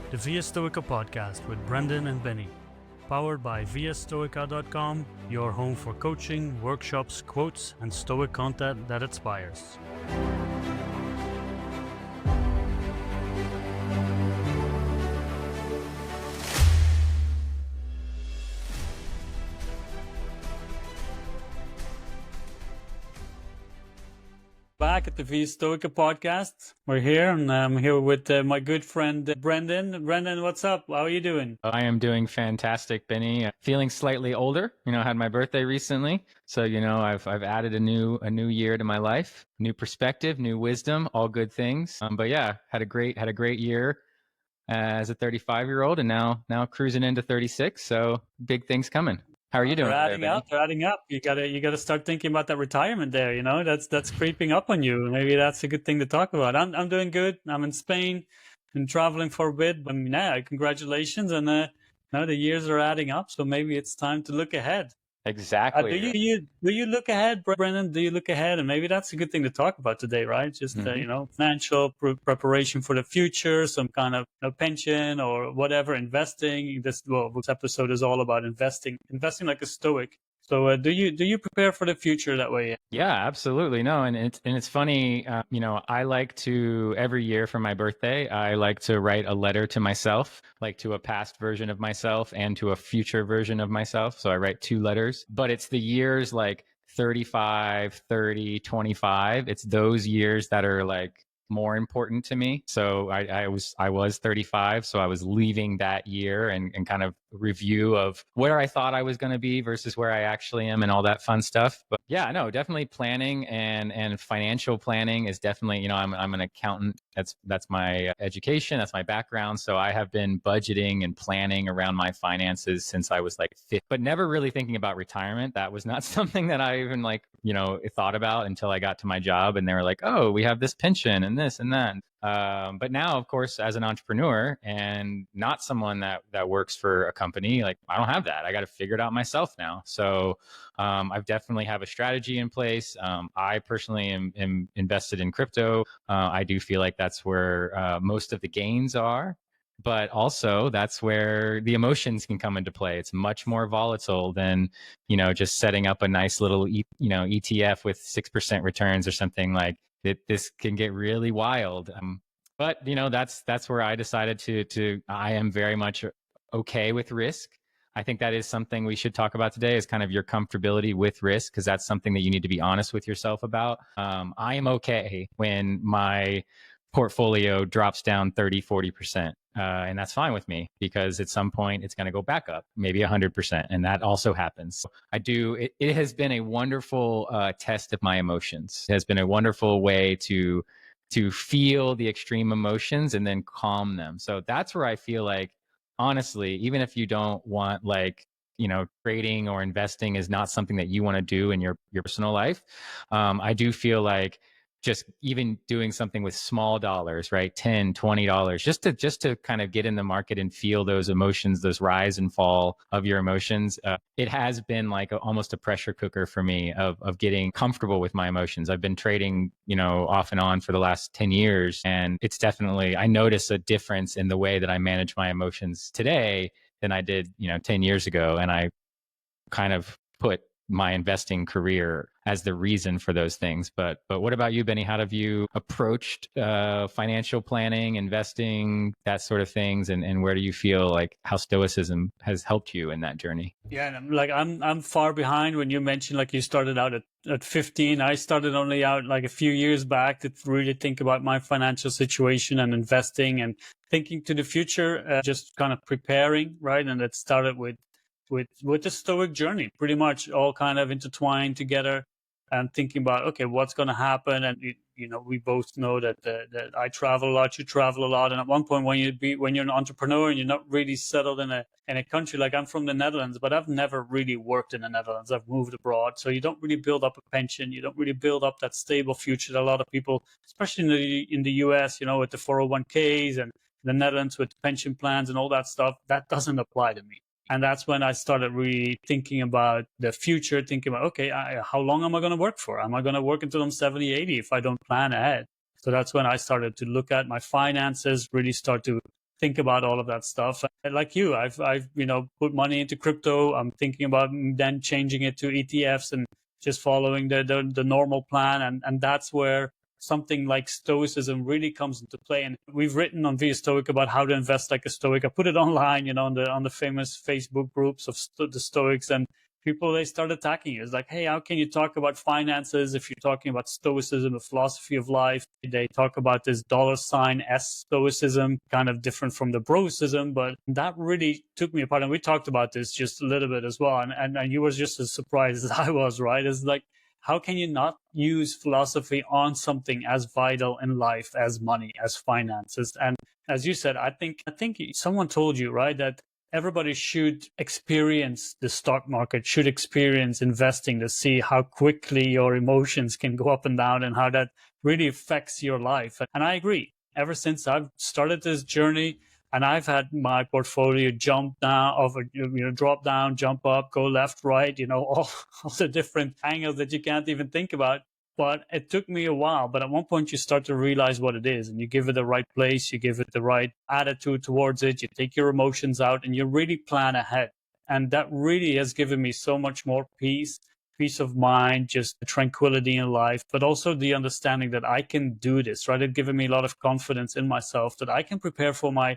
the Via Stoica podcast with Brendan and Benny. Powered by viastoica.com, your home for coaching, workshops, quotes, and Stoic content that inspires. Back at the Via Stoica podcast. We're here, and I'm here with my good friend Brendan. Brendan, what's up? How are you doing? I am doing fantastic, Benny. Feeling slightly older. I had my birthday recently, so I've added a new year to my life, new perspective, new wisdom, all good things. But yeah, had a great year as a 35-year-old, and now cruising into 36. So big things coming. How are you doing? They're adding up. You gotta start thinking about that retirement there. That's creeping up on you. Maybe that's a good thing to talk about. I'm doing good. I'm in Spain, been traveling for a bit. But yeah, congratulations. And now the years are adding up. So maybe it's time to look ahead. Exactly. Do you look ahead, Brennan? Do you look ahead? And maybe that's a good thing to talk about today, right? Just financial preparation for the future, some kind of pension or whatever, investing. This episode is all about investing like a Stoic. So do you prepare for the future that way? Yeah, absolutely. No, and it's funny. I like to every year for my birthday, I like to write a letter to myself, like to a past version of myself and to a future version of myself. So I write two letters, but it's the years like 35, 30, 25. It's those years that are like more important to me. So I was 35, so I was leaving that year and kind of review of where I thought I was going to be versus where I actually am and all that fun stuff. But yeah, no, definitely planning and financial planning is definitely, I'm an accountant. That's my education. That's my background. So I have been budgeting and planning around my finances since I was like 50, but never really thinking about retirement. That was not something that I even thought about until I got to my job and they were like, oh, we have this pension and this and that. But now, of course, as an entrepreneur and not someone that works for a company, like I don't have that. I got to figure it out myself now. So I've definitely have a strategy in place. I personally am invested in crypto. I do feel like that's where most of the gains are. But also that's where the emotions can come into play. It's much more volatile than, just setting up a nice little, ETF with 6% returns or something like that. This can get really wild. But that's where I decided I am very much okay with risk. I think that is something we should talk about today is kind of your comfortability with risk, because that's something that you need to be honest with yourself about. I am okay when my portfolio drops down 30, 40%. And that's fine with me because at some point it's going to go back up, maybe 100%. And that also happens. So it has been a wonderful test of my emotions. It has been a wonderful way to feel the extreme emotions and then calm them. So that's where I feel like, honestly, even if you don't want trading or investing is not something that you want to do in your personal life. I do feel like just even doing something with small dollars, right? $10, $20, just to kind of get in the market and feel those emotions, those rise and fall of your emotions. It has been like almost a pressure cooker for me of getting comfortable with my emotions. I've been trading, off and on for the last 10 years. And it's definitely, I notice a difference in the way that I manage my emotions today than I did, 10 years ago. And I kind of put my investing career as the reason for those things. But what about you, Benny? How have you approached financial planning, investing, that sort of things? And where do you feel like how Stoicism has helped you in that journey? Yeah, and I'm far behind when you mentioned like you started out at 15. I started only out like a few years back to really think about my financial situation and investing and thinking to the future, just kind of preparing, right? And it started with the Stoic journey, pretty much all kind of intertwined together, and thinking about, okay, what's going to happen. And we both know that I travel a lot, you travel a lot, and at one point when you're an entrepreneur and you're not really settled in a country, like I'm from the Netherlands, but I've never really worked in the Netherlands. I've moved abroad, so you don't really build up a pension, you don't really build up that stable future that a lot of people, especially in the US, with the 401ks, and the Netherlands with pension plans and all that stuff, that doesn't apply to me. And that's when I started really thinking about the future, thinking about, okay, how long am I going to work for? Am I going to work until I'm 70, 80 if I don't plan ahead? So that's when I started to look at my finances, really start to think about all of that stuff. And like you, I've put money into crypto. I'm thinking about then changing it to ETFs and just following the normal plan. And that's where something like Stoicism really comes into play. And we've written on Via Stoic about how to invest like a Stoic. I put it online, on the famous Facebook groups of the Stoics, and people, they start attacking you. It's like, hey, how can you talk about finances if you're talking about Stoicism, the philosophy of life? They talk about this $ S Stoicism, kind of different from the Broicism, but that really took me apart. And we talked about this just a little bit as well. And you were just as surprised as I was, right? It's like, how can you not use philosophy on something as vital in life as money, as finances? And as you said, I think someone told you, right, that everybody should experience the stock market, should experience investing to see how quickly your emotions can go up and down and how that really affects your life. And I agree. Ever since I've started this journey, and I've had my portfolio jump down, drop down, jump up, go left, right, all the different angles that you can't even think about. But it took me a while. But at one point, you start to realize what it is, and you give it the right place, you give it the right attitude towards it, you take your emotions out, and you really plan ahead. And that really has given me so much more peace of mind, just tranquility in life, but also the understanding that I can do this, right? It given me a lot of confidence in myself that I can prepare for my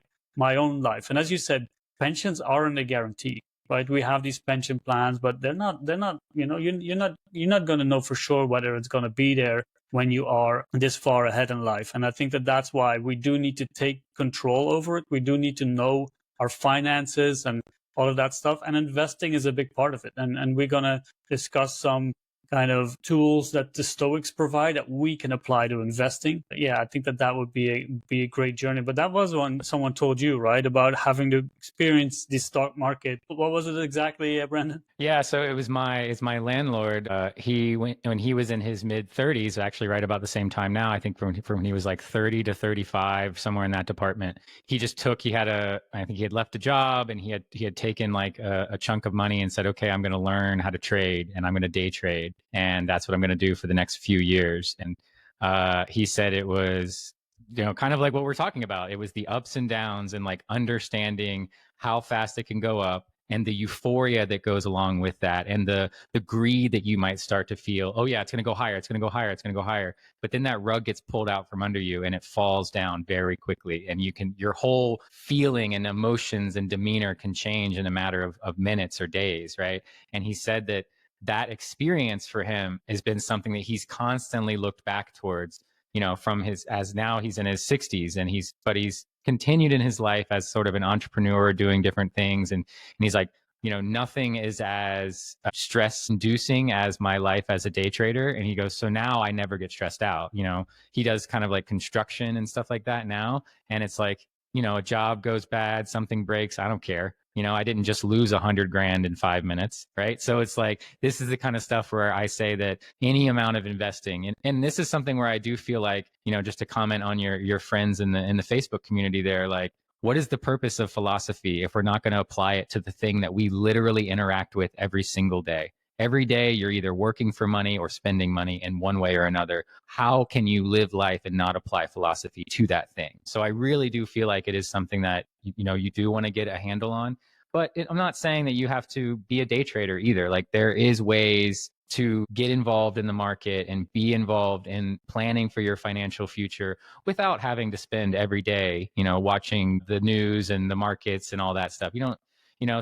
own life. And as you said, pensions aren't a guarantee, right? We have these pension plans, but they're not, you're not going to know for sure whether it's going to be there when you are this far ahead in life. And I think that that's why we do need to take control over it. We do need to know our finances and all of that stuff. And investing is a big part of it. And we're going to discuss some kind of tools that the Stoics provide that we can apply to investing. Yeah, I think that would be a great journey. But that was when someone told you, right, about having to experience the stock market. What was it exactly, Brandon? Yeah, so it's my landlord. He went when he was in his mid 30s, actually right about the same time now. I think from when he was like 30 to 35, somewhere in that department. I think he had left a job and he had taken like a chunk of money and said, okay, I'm going to learn how to trade and I'm going to day trade, and that's what I'm going to do for the next few years. And he said it was kind of like what we're talking about. It was the ups and downs and like understanding how fast it can go up and the euphoria that goes along with that and the greed that you might start to feel. Oh yeah, it's going to go higher, it's going to go higher, it's going to go higher. But then that rug gets pulled out from under you and it falls down very quickly, and your whole feeling and emotions and demeanor can change in a matter of minutes or days, right? And he said that experience for him has been something that he's constantly looked back towards, from his, as now he's in his 60s, and he's continued in his life as sort of an entrepreneur doing different things. And he's like, nothing is as stress inducing as my life as a day trader. And he goes, so now I never get stressed out. He does kind of like construction and stuff like that now. And it's like, a job goes bad, something breaks, I don't care. I didn't just lose 100 grand in 5 minutes, right? So it's like, this is the kind of stuff where I say that any amount of investing, and this is something where I do feel like, just to comment on your friends in the Facebook community there, like, what is the purpose of philosophy if we're not going to apply it to the thing that we literally interact with every single day? Every day you're either working for money or spending money in one way or another. How can you live life and not apply philosophy to that thing? So I really do feel like it is something that you do want to get a handle on. But I'm not saying that you have to be a day trader either. Like, there is ways to get involved in the market and be involved in planning for your financial future without having to spend every day, watching the news and the markets and all that stuff. You don't,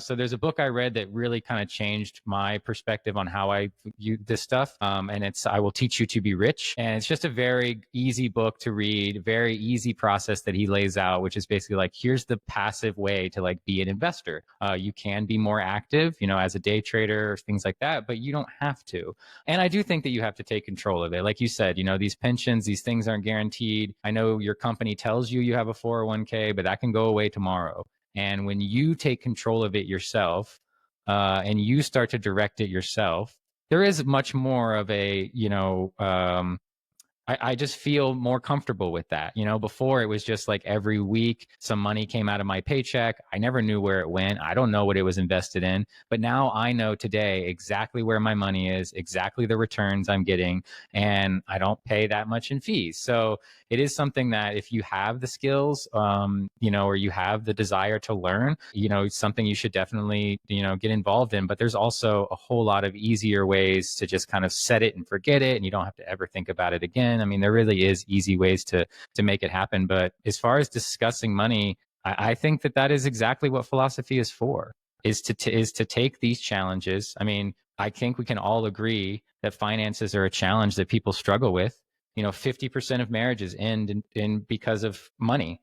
so there's a book I read that really kind of changed my perspective on how I view this stuff. And it's I Will Teach You to Be Rich. And it's just a very easy book to read, very easy process that he lays out, which is basically like, here's the passive way to like be an investor. You can be more active, as a day trader or things like that, but you don't have to. And I do think that you have to take control of it. Like you said, these pensions, these things aren't guaranteed. I know your company tells you have a 401k, but that can go away tomorrow. And when you take control of it yourself, and you start to direct it yourself, there is much more of a, I just feel more comfortable with that. Before it was just like every week some money came out of my paycheck. I never knew where it went. I don't know what it was invested in. But now I know today exactly where my money is, exactly the returns I'm getting, and I don't pay that much in fees. So it is something that if you have the skills, or you have the desire to learn, it's something you should definitely, get involved in. But there's also a whole lot of easier ways to just kind of set it and forget it, and you don't have to ever think about it again. I mean, there really is easy ways to make it happen. But as far as discussing money, I think that is exactly what philosophy is for. Is to take these challenges. I mean, I think we can all agree that finances are a challenge that people struggle with. 50% of marriages end in because of money.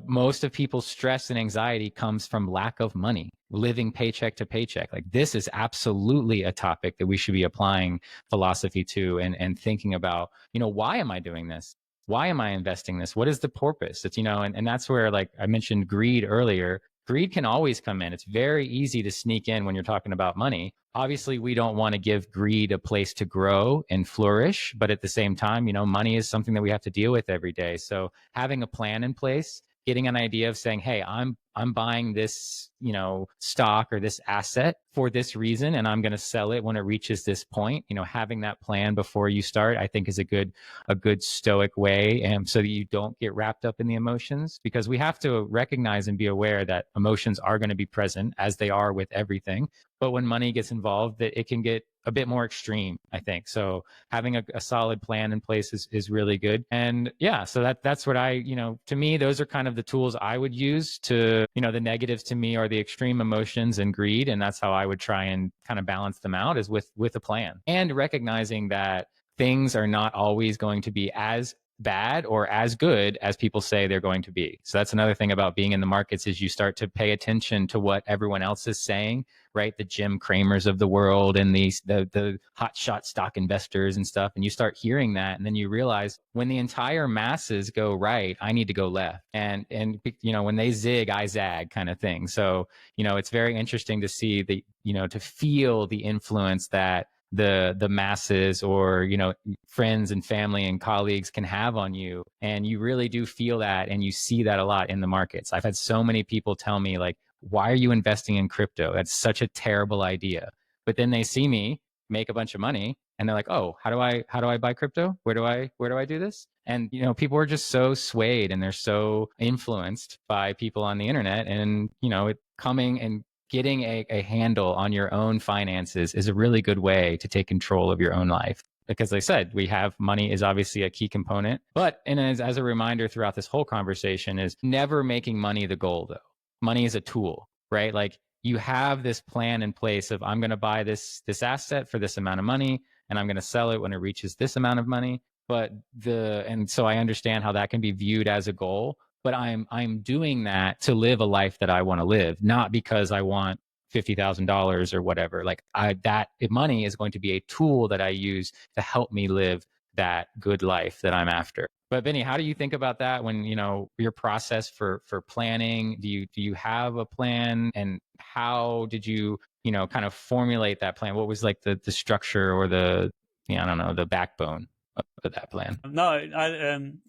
Most of people's stress and anxiety comes from lack of money, living paycheck to paycheck. Like, this is absolutely a topic that we should be applying philosophy to, and thinking about, why am I doing this? Why am I investing this? What is the purpose? It's, and that's where, like I mentioned, greed earlier. Greed can always come in. It's very easy to sneak in when you're talking about money. Obviously, we don't want to give greed a place to grow and flourish, but at the same time, money is something that we have to deal with every day. So having a plan in place, getting an idea of saying, hey, I'm buying this, stock or this asset for this reason, and I'm going to sell it when it reaches this point. Having that plan before you start, I think, is a good stoic way, and so that you don't get wrapped up in the emotions, because we have to recognize and be aware that emotions are going to be present, as they are with everything. But when money gets involved, that it can get a bit more extreme, I think. So having a solid plan in place is really good. And yeah, so that's what to me, those are kind of the tools I would use to, the negatives to me are the extreme emotions and greed. And that's how I would try and kind of balance them out, is with a plan, and recognizing that things are not always going to be as bad or as good as people say they're going to be. So that's another thing about being in the markets, is you start to pay attention to what everyone else is saying, right? The Jim Cramers of the world, and the hotshot stock investors and stuff. And you start hearing that, and then you realize, when the entire masses go right, I need to go left. And when they zig, I zag, kind of thing. So, it's very interesting to see to feel the influence that the masses, or friends and family and colleagues can have on you. And you really do feel that, and you see that a lot in the markets. I've had so many people tell me, like, why are you investing in crypto? That's such a terrible idea. But then they see me make a bunch of money, and they're like, oh, how do I buy crypto? Where do I do this? And people are just so swayed, and they're so influenced by people on the internet. And it coming and getting a handle on your own finances is a really good way to take control of your own life. Because, like I said, we have money is obviously a key component. But, and as a reminder throughout this whole conversation, is never making money the goal, though. Money is a tool, right? Like, you have this plan in place of, I'm going to buy this asset for this amount of money, and I'm going to sell it when it reaches this amount of money. And so I understand how that can be viewed as a goal, but I'm doing that to live a life that I want to live, not because I want $50,000 or whatever. Like, that money is going to be a tool that I use to help me live that good life that I'm after. But Benny, how do you think about that when, your process for planning? Do you have a plan, and how did you, kind of formulate that plan? What was like the structure, or I don't know, the backbone of that plan? No,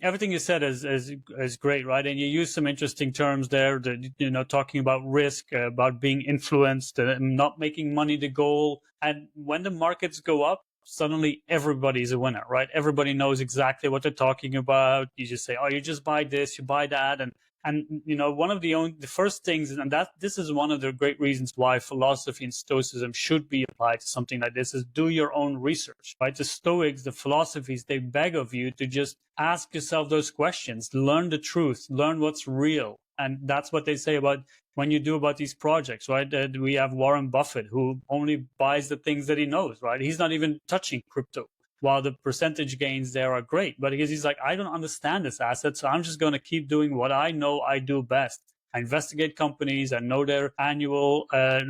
everything you said is great, right? And you use some interesting terms there. That, talking about risk, about being influenced, not making money the goal. And when the markets go up, suddenly everybody's a winner, right? Everybody knows exactly what they're talking about. You just say, oh, you just buy this, you buy that, and one of the first things, and that this is one of the great reasons why philosophy and stoicism should be applied to something like this, is do your own research, right? The Stoics, the philosophies, they beg of you to just ask yourself those questions, learn the truth, learn what's real. And that's what they say about when you do about these projects, right? We have Warren Buffett, who only buys the things that he knows, right? He's not even touching crypto, while the percentage gains there are great. But because he's like, I don't understand this asset, so I'm just going to keep doing what I know I do best. I investigate companies, I know their annual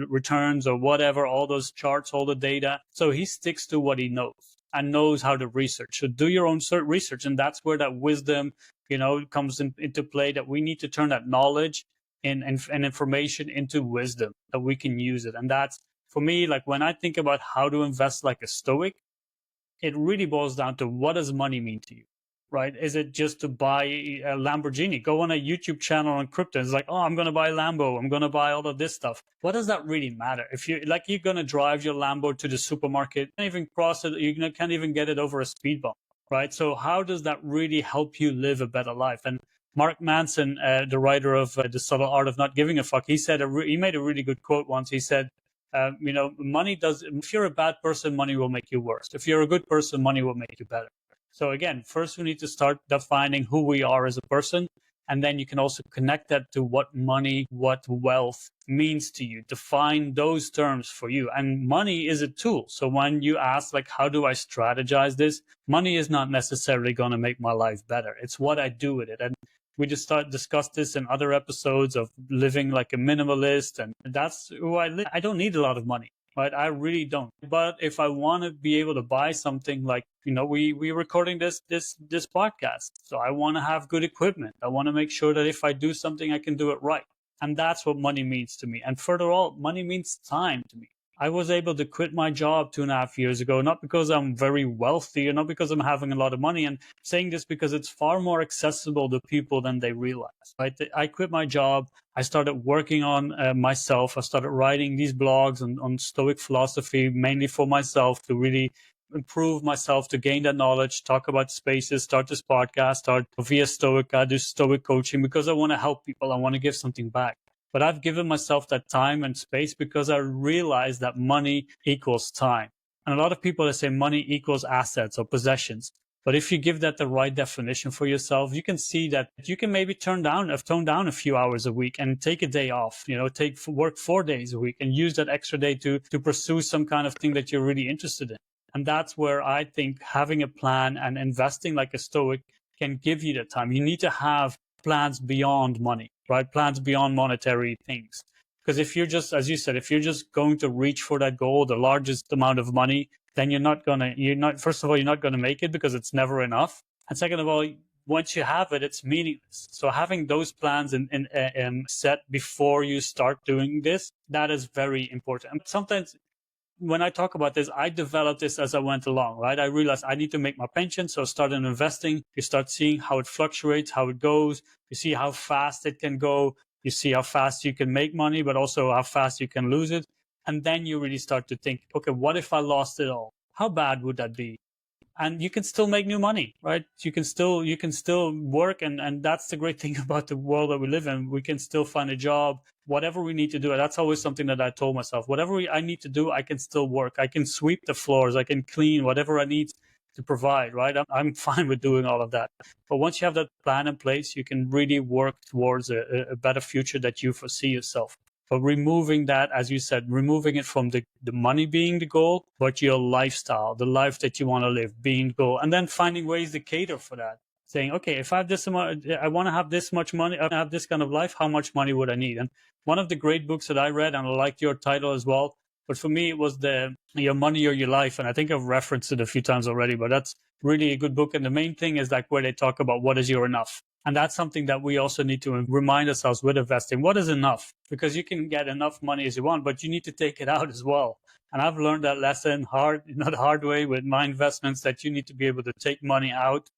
returns or whatever, all those charts, all the data. So he sticks to what he knows and knows how to research. So do your own research. And that's where that wisdom, comes into play, that we need to turn that knowledge and information into wisdom, that we can use it. And that's, for me, like, when I think about how to invest like a Stoic, it really boils down to, what does money mean to you? right? Is it just to buy a Lamborghini? Go on a YouTube channel on crypto. It's like, oh, I'm going to buy a Lambo. I'm going to buy all of this stuff. What does that really matter? If you like, you're going to drive your Lambo to the supermarket, can't even cross it. You can't even get it over a speed bump, right? So how does that really help you live a better life? And Mark Manson, the writer of The Subtle Art of Not Giving a Fuck, he said he made a really good quote once. He said, money does. If you're a bad person, money will make you worse. If you're a good person, money will make you better. So again, first we need to start defining who we are as a person. And then you can also connect that to what money, what wealth means to you. Define those terms for you. And money is a tool. So when you ask, like, how do I strategize this? Money is not necessarily going to make my life better. It's what I do with it. And we just discussed this in other episodes of living like a minimalist. And that's who I live. I don't need a lot of money. Right, I really don't. But if I want to be able to buy something like, we're recording this podcast, so I want to have good equipment. I want to make sure that if I do something, I can do it right, and that's what money means to me. And further all, money means time to me. I was able to quit my job 2.5 years ago, not because I'm very wealthy or not because I'm having a lot of money. And saying this because it's far more accessible to people than they realize. Right? I quit my job. I started working on myself. I started writing these blogs on Stoic philosophy, mainly for myself to really improve myself, to gain that knowledge, talk about spaces, start this podcast, start via Stoica, do Stoic coaching because I want to help people. I want to give something back. But I've given myself that time and space because I realized that money equals time. And a lot of people that say money equals assets or possessions. But if you give that the right definition for yourself, you can see that you can maybe tone down a few hours a week and take a day off, work 4 days a week and use that extra day to pursue some kind of thing that you're really interested in. And that's where I think having a plan and investing like a Stoic can give you that time. You need to have plans beyond money, right? Plans beyond monetary things. Because if you're just, as you said, if you're just going to reach for that goal, the largest amount of money, then first of all, you're not going to make it because it's never enough. And second of all, once you have it, it's meaningless. So having those plans and set before you start doing this, that is very important. And sometimes when I talk about this, I developed this as I went along, right? I realized I need to make my pension. So I started investing. You start seeing how it fluctuates, how it goes. You see how fast it can go. You see how fast you can make money, but also how fast you can lose it. And then you really start to think, okay, what if I lost it all? How bad would that be? And you can still make new money, right? You can still work. And that's the great thing about the world that we live in. We can still find a job, whatever we need to do. That's always something that I told myself, whatever I need to do, I can still work. I can sweep the floors. I can clean whatever I need to provide, right? I'm fine with doing all of that. But once you have that plan in place, you can really work towards a better future that you foresee yourself. But removing that, as you said, removing it from the money being the goal, but your lifestyle, the life that you want to live being the goal. And then finding ways to cater for that. Saying, okay, if I have this amount, I want to have this much money, I want to have this kind of life, how much money would I need? And one of the great books that I read, and I liked your title as well, but for me, it was Your Money or Your Life. And I think I've referenced it a few times already, but that's really a good book. And the main thing is like where they talk about what is your enough. And that's something that we also need to remind ourselves with investing. What is enough? Because you can get enough money as you want, but you need to take it out as well. And I've learned that lesson not the hard way with my investments, that you need to be able to take money out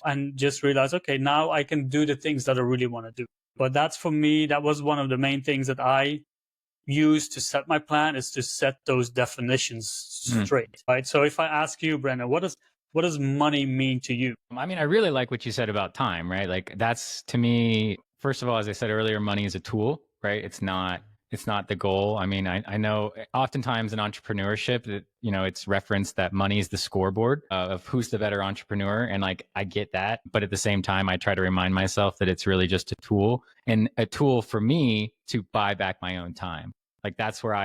and just realize, okay, now I can do the things that I really want to do. But that's for me, that was one of the main things that I use to set my plan, is to set those definitions straight, right? So if I ask you, Brennan, what does money mean to you? I mean, I really like what you said about time, right? Like that's, to me, first of all, as I said earlier, money is a tool, right? It's not the goal. I mean, I know oftentimes in entrepreneurship that, it's referenced that money is the scoreboard of who's the better entrepreneur. And like, I get that. But at the same time, I try to remind myself that it's really just a tool, and a tool for me to buy back my own time. Like that's where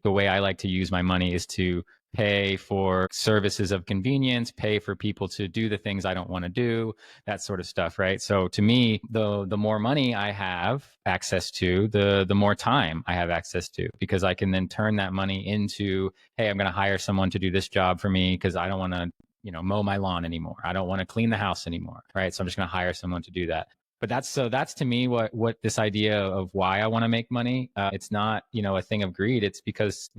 the way I like to use my money is to pay for services of convenience, pay for people to do the things I don't want to do, that sort of stuff, right? So to me, the more money I have access to, the more time I have access to, because I can then turn that money into, hey, I'm going to hire someone to do this job for me because I don't want to, mow my lawn anymore. I don't want to clean the house anymore, right? So I'm just going to hire someone to do that. But that's to me what this idea of why I want to make money. It's not, a thing of greed. It's because,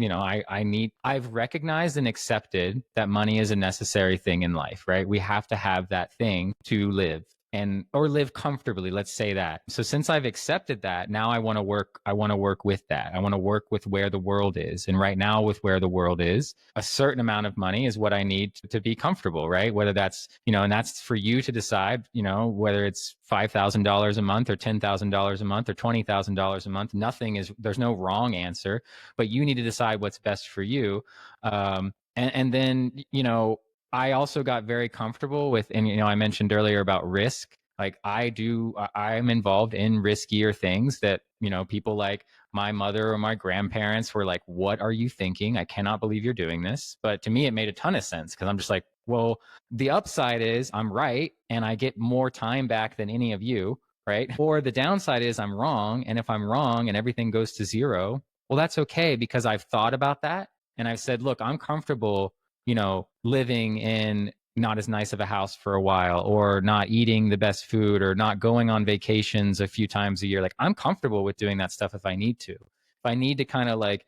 I've recognized and accepted that money is a necessary thing in life, right? We have to have that thing to live and or live comfortably, let's say that. So since I've accepted that, now I want to work with that. I want to work with where the world is. And right now, with where the world is, a certain amount of money is what I need to be comfortable, right? Whether that's, and that's for you to decide, whether it's $5,000 a month or $10,000 a month or $20,000 a month. There's no wrong answer, but you need to decide what's best for you. And then, I also got very comfortable with, and I mentioned earlier about risk. Like I'm involved in riskier things that, people like my mother or my grandparents were like, "What are you thinking? I cannot believe you're doing this." But to me, it made a ton of sense because I'm just like, well, the upside is I'm right and I get more time back than any of you, right? Or the downside is I'm wrong. And if I'm wrong and everything goes to zero, well, that's okay because I've thought about that and I've said, look, I'm comfortable, living in not as nice of a house for a while or not eating the best food or not going on vacations a few times a year. Like I'm comfortable with doing that stuff if I need to. If I need to kind of like,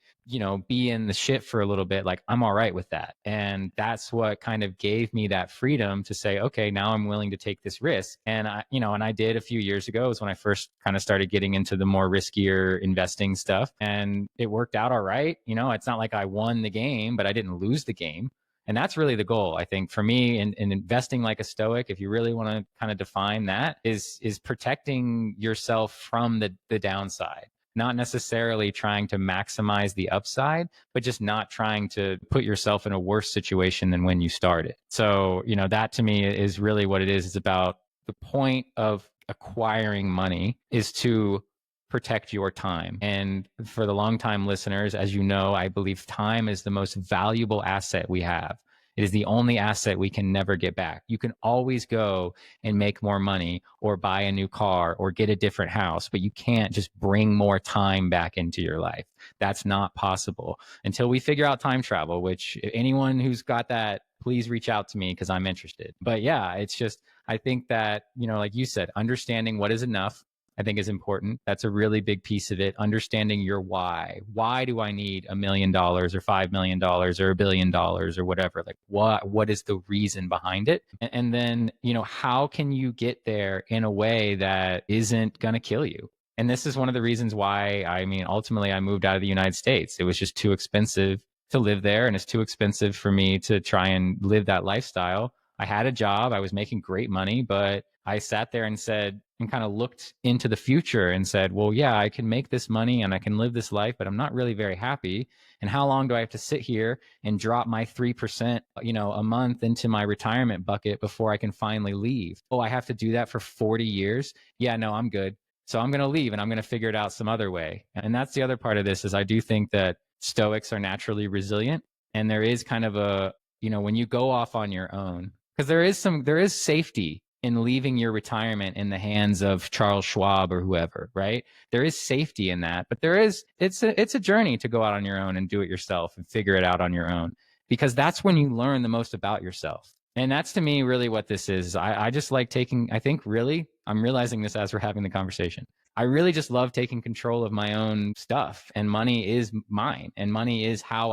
be in the shit for a little bit, like I'm all right with that. And that's what kind of gave me that freedom to say, okay, now I'm willing to take this risk. And I did a few years ago is when I first kind of started getting into the more riskier investing stuff. And it worked out all right. It's not like I won the game, but I didn't lose the game. And that's really the goal, I think, for me in investing like a Stoic. If you really want to kind of define that, is protecting yourself from the downside, not necessarily trying to maximize the upside, but just not trying to put yourself in a worse situation than when you started. So, that to me is really what it is. It's about the point of acquiring money is to protect your time. And for the longtime listeners, as you know, I believe time is the most valuable asset we have. It is the only asset we can never get back. You can always go and make more money or buy a new car or get a different house, but you can't just bring more time back into your life. That's not possible until we figure out time travel, which anyone who's got that, please reach out to me because I'm interested. But yeah, it's just, I think that, like you said, understanding what is enough, I think is important. That's a really big piece of it. Understanding your why. Why do I need $1 million or $5 million or $1 billion or whatever? Like what is the reason behind it? And then, how can you get there in a way that isn't going to kill you? And this is one of the reasons why, ultimately I moved out of the United States. It was just too expensive to live there. And it's too expensive for me to try and live that lifestyle. I had a job. I was making great money, but I sat there and said, and kind of looked into the future and said, well, yeah, I can make this money and I can live this life, but I'm not really very happy. And how long do I have to sit here and drop my 3%, a month into my retirement bucket before I can finally leave? Oh, I have to do that for 40 years. Yeah, no, I'm good. So I'm going to leave and I'm going to figure it out some other way. And that's the other part of this is I do think that Stoics are naturally resilient. And there is kind of a, when you go off on your own, because there is safety in leaving your retirement in the hands of Charles Schwab or whoever, right? There is safety in that, but it's a journey to go out on your own and do it yourself and figure it out on your own, because that's when you learn the most about yourself. And that's to me really what this is. I just like I think really, I'm realizing this as we're having the conversation. I really just love taking control of my own stuff, and money is mine, and money is how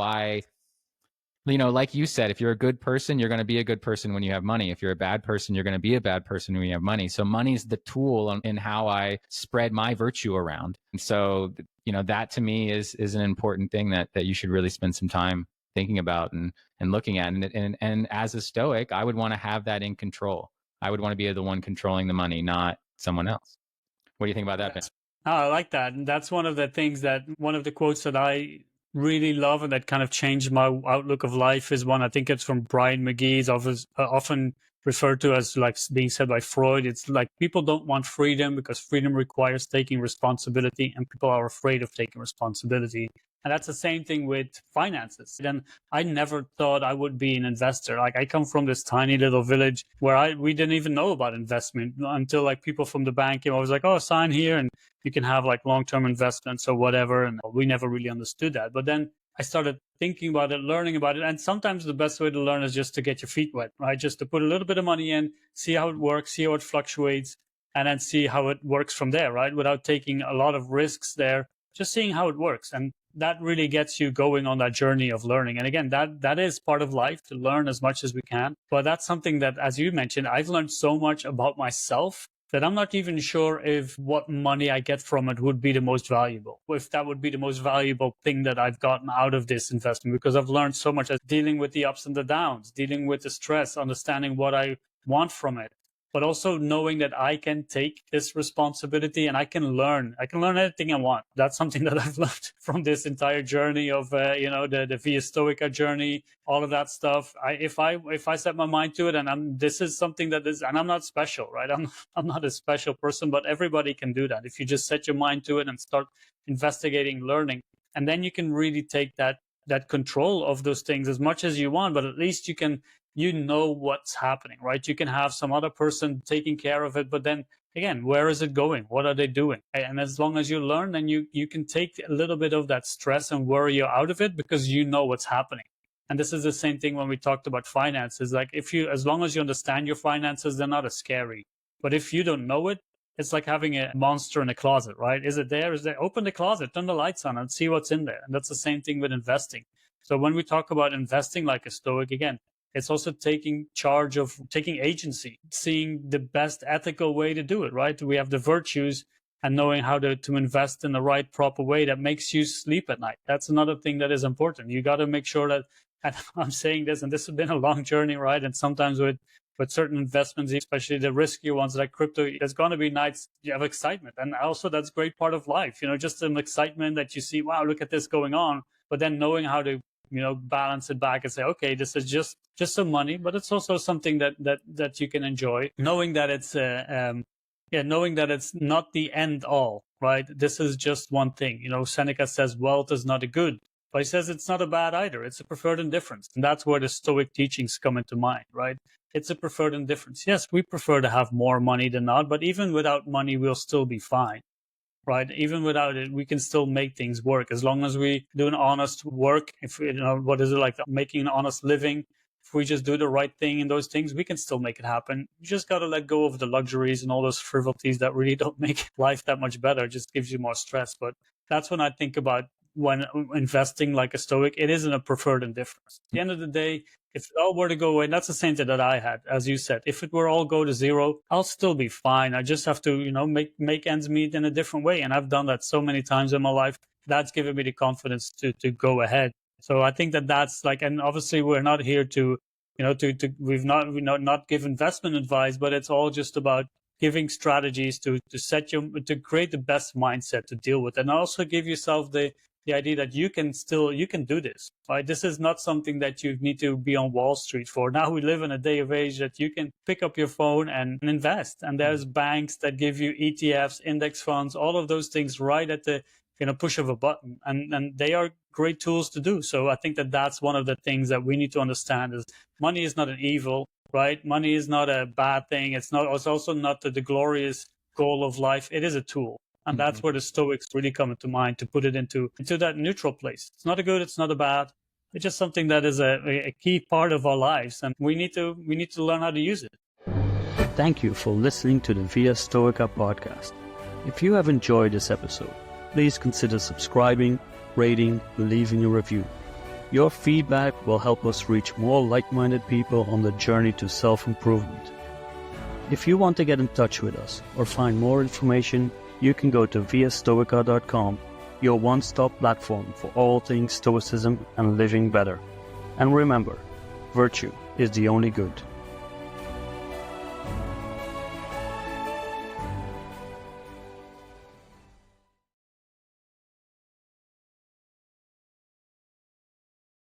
like you said, if you're a good person, you're going to be a good person when you have money. If you're a bad person, you're going to be a bad person when you have money. So money's the tool in how I spread my virtue around. And so, that to me is an important thing that you should really spend some time thinking about and looking at. And as a Stoic, I would want to have that in control. I would want to be the one controlling the money, not someone else. What do you think about that, Ben? Oh, I like that. And that's one of the quotes that I really love and that kind of changed my outlook of life is one, I think it's from Brian McGee. It's often referred to as like being said by Freud. It's like people don't want freedom because freedom requires taking responsibility and people are afraid of taking responsibility. And that's the same thing with finances. And I never thought I would be an investor. Like I come from this tiny little village where we didn't even know about investment until like people from the bank came. I was like, oh, sign here and you can have like long-term investments or whatever. And we never really understood that. But then I started thinking about it, learning about it. And sometimes the best way to learn is just to get your feet wet, right? Just to put a little bit of money in, see how it works, see how it fluctuates. and then see how it works from there, right? Without taking a lot of risks there, just seeing how it works. And that really gets you going on that journey of learning. And again, that is part of life, to learn as much as we can. But that's something that, as you mentioned, I've learned so much about myself that I'm not even sure if what money I get from it would be the most valuable, if that would be the most valuable thing that I've gotten out of this investment, because I've learned so much as dealing with the ups and the downs, dealing with the stress, understanding what I want from it, but also knowing that I can take this responsibility and I can learn anything I want. That's something that I've learned from this entire journey of, the Via Stoica journey, all of that stuff. If I set my mind to it, and this is something that is, and I'm not special, right? I'm not a special person, but everybody can do that. If you just set your mind to it and start investigating, learning, and then you can really take that control of those things as much as you want, but at least you know what's happening, right? You can have some other person taking care of it, but then again, where is it going? What are they doing? And as long as you learn, then you can take a little bit of that stress and worry out of it, because you know what's happening. And this is the same thing when we talked about finances. Like, as long as you understand your finances, they're not as scary. But if you don't know it, it's like having a monster in a closet, right? Is it there? Is there? Open the closet, turn the lights on, and see what's in there. And that's the same thing with investing. So when we talk about investing like a Stoic, again, it's also taking charge of taking agency, seeing the best ethical way to do it, right? We have the virtues, and knowing how to invest in the right, proper way that makes you sleep at night. That's another thing that is important. You got to make sure that, and I'm saying this, and this has been a long journey, right? And sometimes with certain investments, especially the riskier ones like crypto, there's going to be nights you have excitement. And also that's a great part of life, just some excitement that you see, wow, look at this going on. But then knowing how to, balance it back and say, okay, this is just some money, but it's also something that you can enjoy. Knowing that it's, knowing that it's not the end all, right? This is just one thing. Seneca says wealth is not a good, but he says it's not a bad either. It's a preferred indifference. And that's where the Stoic teachings come into mind, right? It's a preferred indifference. Yes, we prefer to have more money than not, but even without money, we'll still be fine, right? Even without it, we can still make things work as long as we do an honest work. If what is it like, making an honest living? If we just do the right thing in those things, we can still make it happen. You just got to let go of the luxuries and all those frivolities that really don't make life that much better. It just gives you more stress. But that's when I think about when investing like a Stoic, it isn't a preferred indifference. At the end of the day, if it all were to go away, and that's the same thing that I had, as you said, if it were all go to zero, I'll still be fine. I just have to, make ends meet in a different way. And I've done that so many times in my life. That's given me the confidence to go ahead. So I think that's like, and obviously we're not here to, we've not give investment advice, but it's all just about giving strategies to create the best mindset to deal with, and also give yourself the idea that you can do this, right? This is not something that you need to be on Wall Street for. Now we live in a day of age that you can pick up your phone and invest. And there's banks that give you ETFs, index funds, all of those things right at the push of a button. And they are great tools to do. So I think that's one of the things that we need to understand is money is not an evil, right? Money is not a bad thing. It's also not the glorious goal of life. It is a tool. And that's where the Stoics really come into mind, to put it into that neutral place. It's not a good, it's not a bad. It's just something that is a key part of our lives, and we need to learn how to use it. Thank you for listening to the Via Stoica podcast. If you have enjoyed this episode, please consider subscribing, rating, and leaving a review. Your feedback will help us reach more like-minded people on the journey to self-improvement. If you want to get in touch with us or find more information, you can go to viastoica.com, your one-stop platform for all things Stoicism and living better. And remember, virtue is the only good.